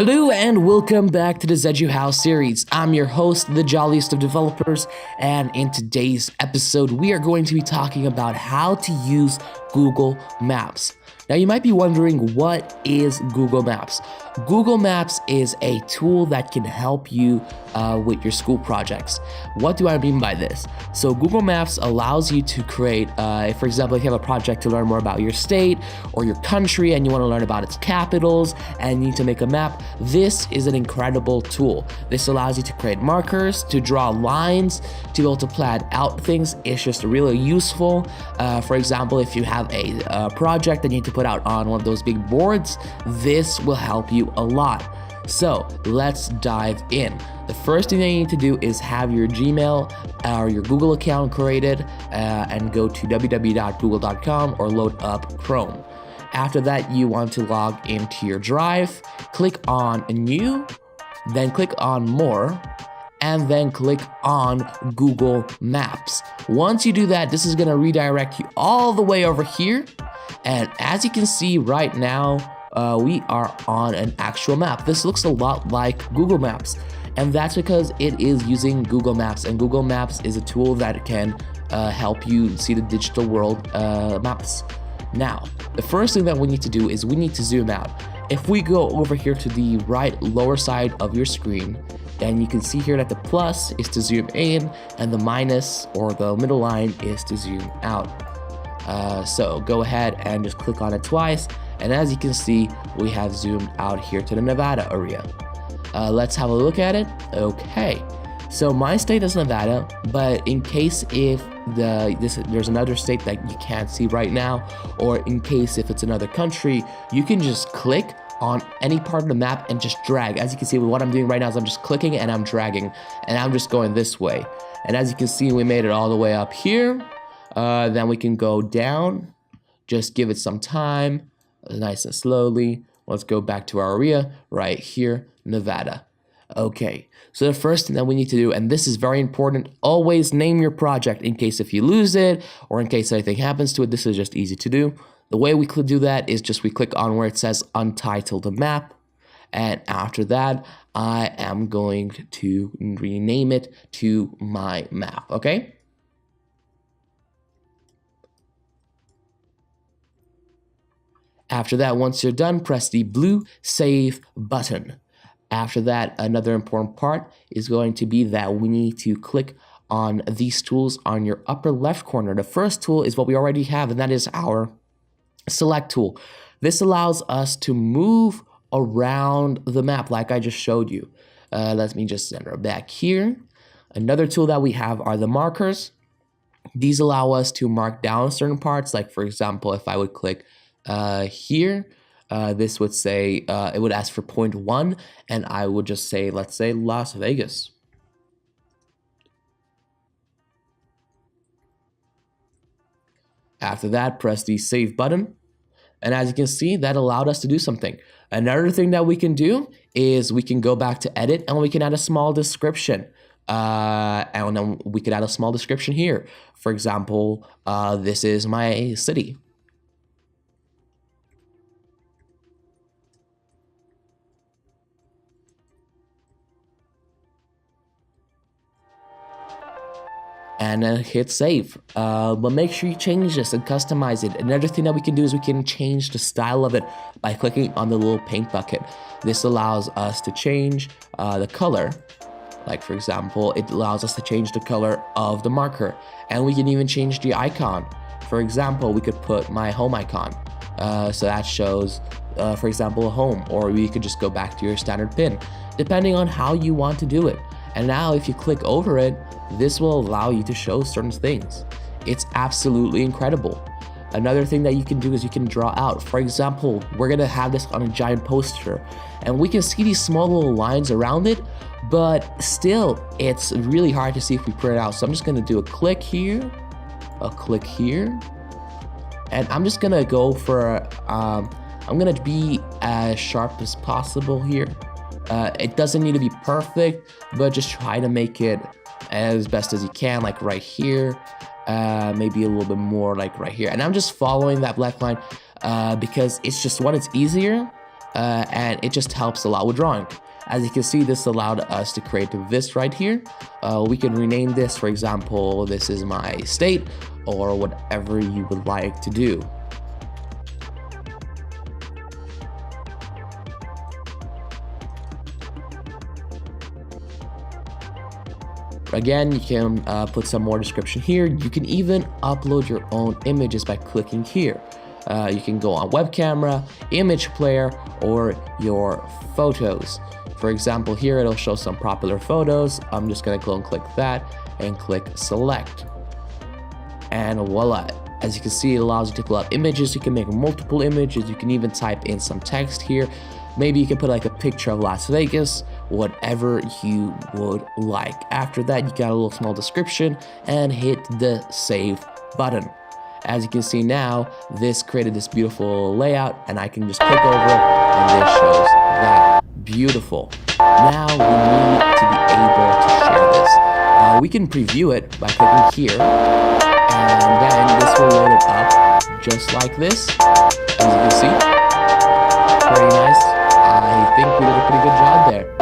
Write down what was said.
Hello and welcome back to the ZeduHow series. I'm your host, the jolliest of developers, and in today's episode, we are going to be talking about how to use Google Maps. Now, you might be wondering, what is Google Maps? Google Maps is a tool that can help you with your school projects. What do I mean by this? So Google Maps allows you to create, for example, if you have a project to learn more about your state or your country and you want to learn about its capitals and you need to make a map, this is an incredible tool. This allows you to create markers, to draw lines, to be able to plan out things. It's just really useful. For example, if you have a project that you need to put out on one of those big boards, this will help you a lot. So let's dive in. The first thing that you need to do is have your Gmail or your Google account created and go to www.google.com or load up Chrome. After that, you want to log into your Drive, click on New, then click on More, and then click on Google Maps. Once you do that, this is going to redirect you all the way over here. And as you can see right now, we are on an actual map. This looks a lot like Google Maps, and that's because it is using Google Maps, and Google Maps is a tool that can help you see the digital world maps. Now, the first thing that we need to do is we need to zoom out. If we go over here to the right lower side of your screen, and you can see here that the plus is to zoom in and the minus or the middle line is to zoom out. So go ahead and just click on it twice, and as you can see, we have zoomed out here to the Nevada area. Let's have a look at it. Okay, so my state is Nevada, but in case if there's another state that you can't see right now, or in case if it's another country, you can just click on any part of the map and just drag. As you can see, what I'm doing right now is I'm just clicking and I'm dragging, and I'm just going this way. And as you can see, we made it all the way up here. Then we can go down, just give it some time, nice and slowly. Let's go back to our area right here, Nevada. Okay, so the first thing that we need to do, and this is very important, always name your project in case if you lose it or in case anything happens to it. This is just easy to do. The way we could do that is just we click on where it says Untitled Map, and after that, I am going to rename it to my map, okay? After that, once you're done, press the blue Save button. After that, another important part is going to be that we need to click on these tools on your upper left corner. The first tool is what we already have, and that is our Select tool. This allows us to move around the map like I just showed you. Let me just center back here. Another tool that we have are the markers. These allow us to mark down certain parts. Like, for example, if I would click here, this would say, it would ask for point 1, and I would just say, let's say Las Vegas. After that, press the Save button, and as you can see, that allowed us to do something. Another thing that we can do is we can go back to Edit, and we can add a small description. And then we could add a small description here. For example, this is my city. And then hit save. But make sure you change this and customize it. Another thing that we can do is we can change the style of it by clicking on the little paint bucket. This allows us to change the color. Like, for example, it allows us to change the color of the marker. And we can even change the icon. For example, we could put my home icon. So that shows, for example, a home. Or we could just go back to your standard pin, depending on how you want to do it. And now if you click over it, this will allow you to show certain things. It's absolutely incredible. Another thing that you can do is you can draw out. For example, we're gonna have this on a giant poster, and we can see these small little lines around it, but still, it's really hard to see if we print it out. So I'm just gonna do a click here, and I'm just gonna go for, I'm gonna be as sharp as possible here. It doesn't need to be perfect, but just try to make it as best as you can, like right here, maybe a little bit more like right here. And I'm just following that black line because it's just, one, it's easier, and it just helps a lot with drawing. As you can see, this allowed us to create this right here. We can rename this, for example, this is my state, or whatever you would like to do. Again, you can put some more description here. You can even upload your own images by clicking here. You can go on web camera, image player, or your photos. For example, here it'll show some popular photos. I'm just gonna go and click that and click select. And voila. As you can see, it allows you to pull out images. You can make multiple images. You can even type in some text here. Maybe you can put like a picture of Las Vegas, whatever you would like. After that, you got a little small description and hit the save button. As you can see now, this created this beautiful layout, and I can just click over it and this shows that. Beautiful. Now we need to be able to share this. We can preview it by clicking here, and then this will load it up just like this. As you can see, pretty nice. I think we did a pretty good job there.